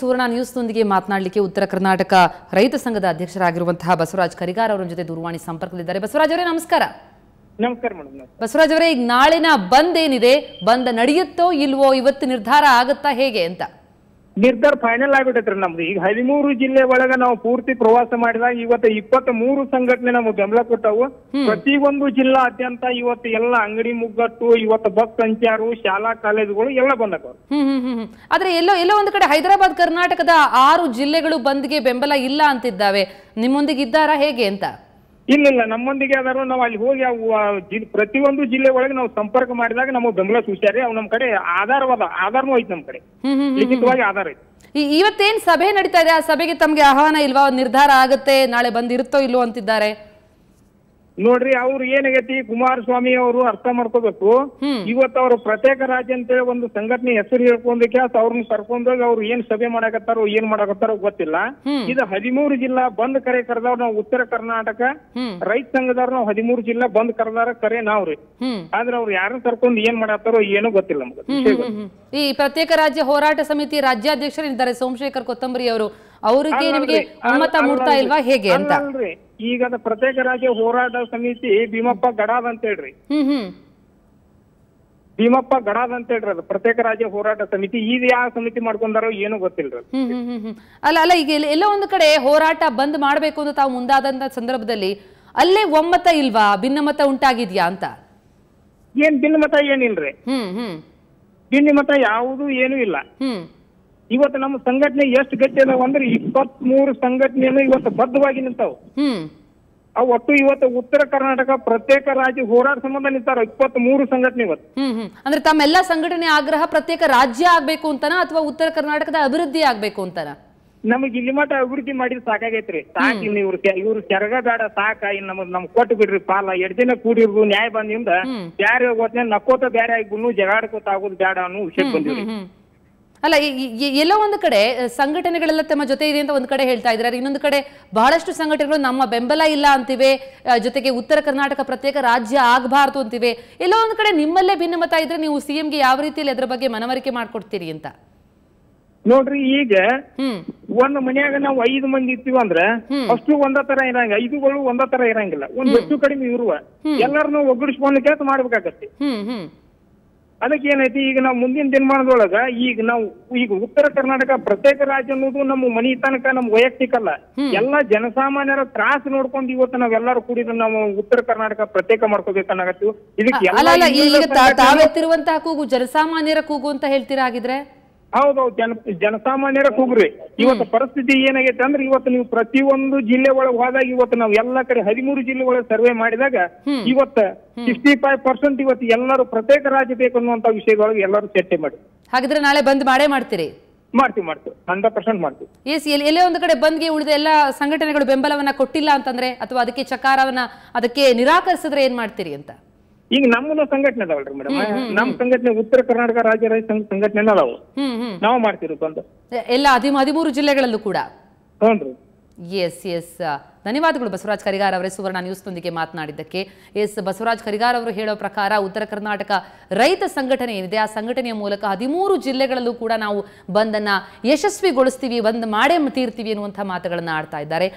ಸುವರ್ಣ ನ್ಯೂಸ್ನೊಂದಿಗೆ ಮಾತನಾಡಲಿಕ್ಕೆ ಉತ್ತರ ಕರ್ನಾಟಕ ರೈತ ಸಂಘದ ಅಧ್ಯಕ್ಷರಾಗಿರುವಂತಹ ಬಸವರಾಜ್ ಕರಿಗಾರ್ ಅವರ ಜೊತೆ ದೂರವಾಣಿ ಸಂಪರ್ಕದಲ್ಲಿದ್ದಾರೆ. ಬಸವರಾಜ್ ಅವರೇ ನಮಸ್ಕಾರ. ನಮಸ್ಕಾರ ಮೇಡಮ್. ಬಸವರಾಜ್ ಅವರೇ, ಈಗ ನಾಳಿನ ಬಂದ್ ಏನಿದೆ, ಬಂದ್ ನಡೆಯುತ್ತೋ ಇಲ್ವೋ, ಇವತ್ತು ನಿರ್ಧಾರ ಆಗುತ್ತಾ ಹೇಗೆ ಅಂತ? ನಿರ್ಧಾರ ಫೈನಲ್ ಆಗಿಬಿಟ್ಟೈತ್ರಿ ನಮ್ದು. ಈಗ 13 ಜಿಲ್ಲೆ ಒಳಗ ನಾವು ಪೂರ್ತಿ ಪ್ರವಾಸ ಮಾಡಿದಾಗ ಇವತ್ತು 23 ಸಂಘಟನೆ ನಮ್ಗೆ ಬೆಂಬಲ ಕೊಟ್ಟವು. ಪ್ರತಿಯೊಂದು ಜಿಲ್ಲಾದ್ಯಂತ ಇವತ್ತು ಎಲ್ಲ ಅಂಗಡಿ ಮುಗ್ಗಟ್ಟು, ಇವತ್ತು ಬಸ್ ಸಂಚಾರ, ಶಾಲಾ ಕಾಲೇಜುಗಳು ಎಲ್ಲ ಬಂದವ. ಆದ್ರೆ ಎಲ್ಲೋ ಒಂದು ಕಡೆ ಹೈದರಾಬಾದ್ ಕರ್ನಾಟಕದ 6 ಜಿಲ್ಲೆಗಳು ಬಂದ್ಗೆ ಬೆಂಬಲ ಇಲ್ಲ ಅಂತಿದ್ದಾವೆ. ನಿಮ್ಮೊಂದಿಗೆ ಇದ್ದಾರಾ ಹೇಗೆ ಅಂತ? ಇಲ್ಲ, ನಮ್ಮೊಂದಿಗೆ ಅದಾರು. ನಾವು ಅಲ್ಲಿ ಹೋಗಿ ಪ್ರತಿಯೊಂದು ಜಿಲ್ಲೆ ಒಳಗೆ ನಾವು ಸಂಪರ್ಕ ಮಾಡಿದಾಗ ನಮಗೆ ಬೆಂಬಲ ಸೂಚ್ಯಾರಿ. ಅವ್ ನಮ್ ಕಡೆ ಆಧಾರನೂ ಐತಿ, ನಮ್ ಕಡೆ ಲಿಖಿತವಾಗಿ ಆಧಾರ ಐತಿ. ಇವತ್ತೇನ್ ಸಭೆ ನಡೀತಾ ಇದೆ, ಆ ಸಭೆಗೆ ತಮ್ಗೆ ಆಹ್ವಾನ ಇಲ್ವಾ? ನಿರ್ಧಾರ ಆಗತ್ತೆ, ನಾಳೆ ಬಂದಿರುತ್ತೋ ಇಲ್ವೋ ಅಂತಿದ್ದಾರೆ. ನೋಡ್ರಿ, ಅವ್ರು ಏನಾಗೈತಿ, ಕುಮಾರಸ್ವಾಮಿ ಅವರು ಅರ್ಥ ಮಾಡ್ಕೋಬೇಕು. ಇವತ್ತು ಅವ್ರು ಪ್ರತ್ಯೇಕ ರಾಜ್ಯ ಅಂತೇಳಿ ಒಂದು ಸಂಘಟನೆ ಹೆಸರು ಹೇಳ್ಕೊಂಡಕ್ಕೆ ಅವ್ರನ್ನ ಕರ್ಕೊಂಡೋಗಿ ಅವ್ರು ಏನ್ ಸಭೆ ಮಾಡಕತ್ತಾರೋ ಏನ್ ಮಾಡಕತ್ತಾರೋ ಗೊತ್ತಿಲ್ಲ. ಇದು 13 ಜಿಲ್ಲಾ ಬಂದ್ ಕರೆ ಕರೆದವ್ರು ನಾವು ಉತ್ತರ ಕರ್ನಾಟಕ ರೈತ ಸಂಘದವ್ರು. ನಾವು 13 ಜಿಲ್ಲಾ ಬಂದ್ ಕರೆದಾರ ಕರೆ ನಾವ್ರಿ. ಆದ್ರೆ ಅವ್ರು ಯಾರನ್ನ ಕರ್ಕೊಂಡು ಏನ್ ಮಾಡತ್ತಾರೋ ಏನೋ ಗೊತ್ತಿಲ್ಲ ನಮ್ಗೆ. ಈ ಪ್ರತ್ಯೇಕ ರಾಜ್ಯ ಹೋರಾಟ ಸಮಿತಿ ರಾಜ್ಯಾಧ್ಯಕ್ಷರಿದ್ದಾರೆ ಸೋಮಶೇಖರ್ ಕೊತ್ತಂಬರಿ ಅವರು. ಅವರಿಗೆ ನಿಮಗೆ ಒಮ್ಮತ ಮೂಡ್ತಾ ಇಲ್ವಾ ಹೇಗೆ ಅಂತ? ಈಗ ಪ್ರತ್ಯೇಕ ರಾಜ್ಯ ಹೋರಾಟ ಸಮಿತಿ ಭೀಮಪ್ಪ ಗಡಾದ್ ಅಂತ ಹೇಳ್ರಿ. ಭೀಮಪ್ಪ ಗಡಾದ್ ಅಂತ ಹೇಳ್ರಿ ಅದು ಪ್ರತ್ಯೇಕ ರಾಜ್ಯ ಹೋರಾಟ ಸಮಿತಿ. ಈಗ ಯಾವ ಸಮಿತಿ ಮಾಡ್ಕೊಂಡಾರೋ ಏನೋ ಗೊತ್ತಿಲ್ರಿ. ಅಲ್ಲ ಈಗ ಎಲ್ಲೋ ಒಂದು ಕಡೆ ಹೋರಾಟ ಬಂದ್ ಮಾಡ್ಬೇಕು ಅಂತ ತಾವು ಮುಂದಾದಂತ ಸಂದರ್ಭದಲ್ಲಿ ಅಲ್ಲೇ ಒಮ್ಮತ ಇಲ್ವಾ, ಭಿನ್ನಮತ ಉಂಟಾಗಿದ್ಯಾ ಅಂತ? ಏನ್ ಭಿನ್ನಮತ ಏನಿಲ್ರಿ. ಭಿನ್ನಮತ ಯಾವುದು ಏನೂ ಇಲ್ಲ. ಇವತ್ತು ನಮ್ಮ ಸಂಘಟನೆ ಎಷ್ಟು ಗಟ್ಟಿ ಅದಾವ ಅಂದ್ರೆ 23 ಸಂಘಟನೆಯನ್ನು ಇವತ್ತು ಬದ್ಧವಾಗಿ ನಿಂತಾವ. ಅವು ಒಟ್ಟು ಇವತ್ತು ಉತ್ತರ ಕರ್ನಾಟಕ ಪ್ರತ್ಯೇಕ ರಾಜ್ಯ ಹೋರಾಟ ಸಂಬಂಧ ನಿಂತಾರ 23 ಸಂಘಟನೆ ಇವತ್ತು. ಅಂದ್ರೆ ತಮ್ಮೆಲ್ಲಾ ಸಂಘಟನೆ ಆಗ್ರಹ ಪ್ರತ್ಯೇಕ ರಾಜ್ಯ ಆಗ್ಬೇಕು ಅಂತನಾ ಅಥವಾ ಉತ್ತರ ಕರ್ನಾಟಕದ ಅಭಿವೃದ್ಧಿ ಆಗ್ಬೇಕು ಅಂತನಾ? ನಮಗ್ ಇಲ್ಲಿ ಮಟ್ಟ ಅಭಿವೃದ್ಧಿ ಮಾಡಿದ್ ಸಾಕಾಗೈತ್ರಿ. ಸಾಕ್ ಇನ್ನು ಇವ್ರು ಕೆರಗ ಬೇಡ, ಸಾಕ ಇನ್ನು ನಮ್ಗ್ ಕೊಟ್ಟು ಬಿಡ್ರಿ ಪಾಲ. 2 ದಿನ ಕೂಡಿರ್ದು ನ್ಯಾಯ ಬಂದಿಂದ ಬ್ಯಾರೆ ಹೋಗ್ತೇನೆ ನಕ್ಕೋತ ಬ್ಯಾರೆ ಆಗಿ ಜಗಾಡ್ಕೋತ ಆಗೋದು ಬೇಡ ಅನ್ನೋ ವಿಷಯ ಬಂದಿವ್ರಿ. ಅಲ್ಲ, ಎಲ್ಲೋ ಒಂದು ಕಡೆ ಸಂಘಟನೆಗಳೆಲ್ಲ ತಮ್ಮ ಜೊತೆ ಇದೆ ಅಂತ ಒಂದ್ ಕಡೆ ಹೇಳ್ತಾ ಇದ್ದಾರೆ, ಇನ್ನೊಂದು ಕಡೆ ಬಹಳಷ್ಟು ಸಂಘಟನೆಗಳು ನಮ್ಮ ಬೆಂಬಲ ಇಲ್ಲ ಅಂತಿವೆ, ಜೊತೆಗೆ ಉತ್ತರ ಕರ್ನಾಟಕ ಪ್ರತ್ಯೇಕ ರಾಜ್ಯ ಆಗಬಾರ್ದು ಅಂತಿವೆ. ಎಲ್ಲೋ ಒಂದು ಕಡೆ ನಿಮ್ಮಲ್ಲೇ ಭಿನ್ನಮತ ಇದ್ರೆ ನೀವು ಸಿಎಂಗೆ ಯಾವ ರೀತಿಯಲ್ಲಿ ಅದ್ರ ಬಗ್ಗೆ ಮನವರಿಕೆ ಮಾಡ್ಕೊಡ್ತೀರಿ ಅಂತ? ನೋಡ್ರಿ, ಈಗ ಒಂದ್ ಮನ್ಯಾಗ ನಾವು 5 ಮಂದಿ ಇರ್ತೀವಿ ಅಂದ್ರ ಅಷ್ಟು ಒಂದ ತರ ಇರಂಗ, 5ಗಳು ಒಂದ ತರ ಇರಂಗಿಲ್ಲ. ಒಂದ್ ಹೆಚ್ಚು ಕಡಿಮೆ ಇರುವ ಎಲ್ಲಾರನ್ನೂ ಒಗ್ಗಡಿಸ್ಕೊಂಡು ಕೆಲಸ ಮಾಡ್ಬೇಕಾಗತ್ತೆ. ಅದಕ್ಕೆ ಏನೈತಿ, ಈಗ ನಾವು ಮುಂದಿನ ದಿನಮಾನದೊಳಗ ಈಗ ಉತ್ತರ ಕರ್ನಾಟಕ ಪ್ರತ್ಯೇಕ ರಾಜ್ಯ ಅನ್ನೋದು ನಮ್ಮ ಮನಿ ತನಕ ನಮ್ ವೈಯಕ್ತಿಕ ಅಲ್ಲ, ಎಲ್ಲಾ ಜನಸಾಮಾನ್ಯರ ತ್ರಾಸ ನೋಡ್ಕೊಂಡು ಇವತ್ತು ನಾವೆಲ್ಲರೂ ಕೂಡಿದ್ರೆ ನಾವು ಉತ್ತರ ಕರ್ನಾಟಕ ಪ್ರತ್ಯೇಕ ಮಾಡ್ಕೋಬೇಕನ್ನಾಗತ್ತೀವಿ. ಇದಕ್ಕೆ ತಾವೆತ್ತಿರುವಂತಹ ಕೂಗು ಜನಸಾಮಾನ್ಯರ ಕೂಗು ಅಂತ ಹೇಳ್ತೀರಾ ಹಾಗಿದ್ರೆ? ಹೌದೌದು, ಜನಸಾಮಾನ್ಯರ ಕೂಗ್ರಿ. ಇವತ್ತು ಪರಿಸ್ಥಿತಿ ಏನಾಗೈತೆ ಅಂದ್ರೆ, ಇವತ್ತು ನೀವು ಪ್ರತಿಯೊಂದು ಜಿಲ್ಲೆ ಒಳಗೆ ಹೋದಾಗ ಇವತ್ತು ನಾವು ಎಲ್ಲಾ ಕಡೆ 13 ಜಿಲ್ಲೆ ಒಳಗೆ ಸರ್ವೆ ಮಾಡಿದಾಗ ಇವತ್ತು 65% ಇವತ್ತು ಎಲ್ಲರೂ ಪ್ರತ್ಯೇಕ ರಾಜ್ಯ ಬೇಕು ಅನ್ನುವಂತ ವಿಷಯದೊಳಗೆ ಎಲ್ಲರೂ ಚರ್ಚೆ ಮಾಡಿ. ಹಾಗಿದ್ರೆ ನಾಳೆ ಬಂದ್ ಮಾಡೇ ಮಾಡ್ತೀರಿ? ಮಾಡ್ತೀವಿ 100% ಮಾಡ್ತೀವಿ. ಎಲ್ಲೇ ಒಂದು ಕಡೆ ಬಂದ್ಗೆ ಉಳಿದ ಎಲ್ಲಾ ಸಂಘಟನೆಗಳು ಬೆಂಬಲವನ್ನ ಕೊಟ್ಟಿಲ್ಲ ಅಂತಂದ್ರೆ ಅಥವಾ ಅದಕ್ಕೆ ಚಕಾರವನ್ನ ಅದಕ್ಕೆ ನಿರಾಕರಿಸಿದ್ರೆ ಏನ್ ಮಾಡ್ತೀರಿ ಅಂತ? ಈಗ ನಮ್ಮನ್ನ ಸಂಘಟನೆ ಅದಾವಲ್ರಿ ಮೇಡಮ್, ನಮ್ ಸಂಘಟನೆ ಉತ್ತರ ಕರ್ನಾಟಕ ರಾಜ್ಯ ರೈತ ಸಂಘಟನೆ ಅದಾವು. ನಾವು ಮಾಡ್ತಿರೋ ಬಂದು ಎಲ್ಲ 13 ಜಿಲ್ಲೆಗಳಲ್ಲೂ ಕೂಡ. ಹ್ಞೂ. ಎಸ್ ಧನ್ಯವಾದಗಳು ಬಸವರಾಜ್ ಕರಿಗಾರ್ ಅವರೇ ಸುವರ್ಣ ನ್ಯೂಸ್ನೊಂದಿಗೆ ಮಾತನಾಡಿದ್ದಕ್ಕೆ. ಬಸವರಾಜ್ ಕರಿಗಾರ್ ಅವರು ಹೇಳೋ ಪ್ರಕಾರ ಉತ್ತರ ಕರ್ನಾಟಕ ರೈತ ಸಂಘಟನೆ ಏನಿದೆ ಆ ಸಂಘಟನೆಯ ಮೂಲಕ 13 ಜಿಲ್ಲೆಗಳಲ್ಲೂ ಕೂಡ ನಾವು ಬಂದನ್ನ ಯಶಸ್ವಿಗೊಳಿಸ್ತೀವಿ, ಬಂದ್ ಮಾಡೇ ತೀರ್ತೀವಿ ಅನ್ನುವಂಥ ಮಾತುಗಳನ್ನ ಆಡ್ತಾ ಇದ್ದಾರೆ.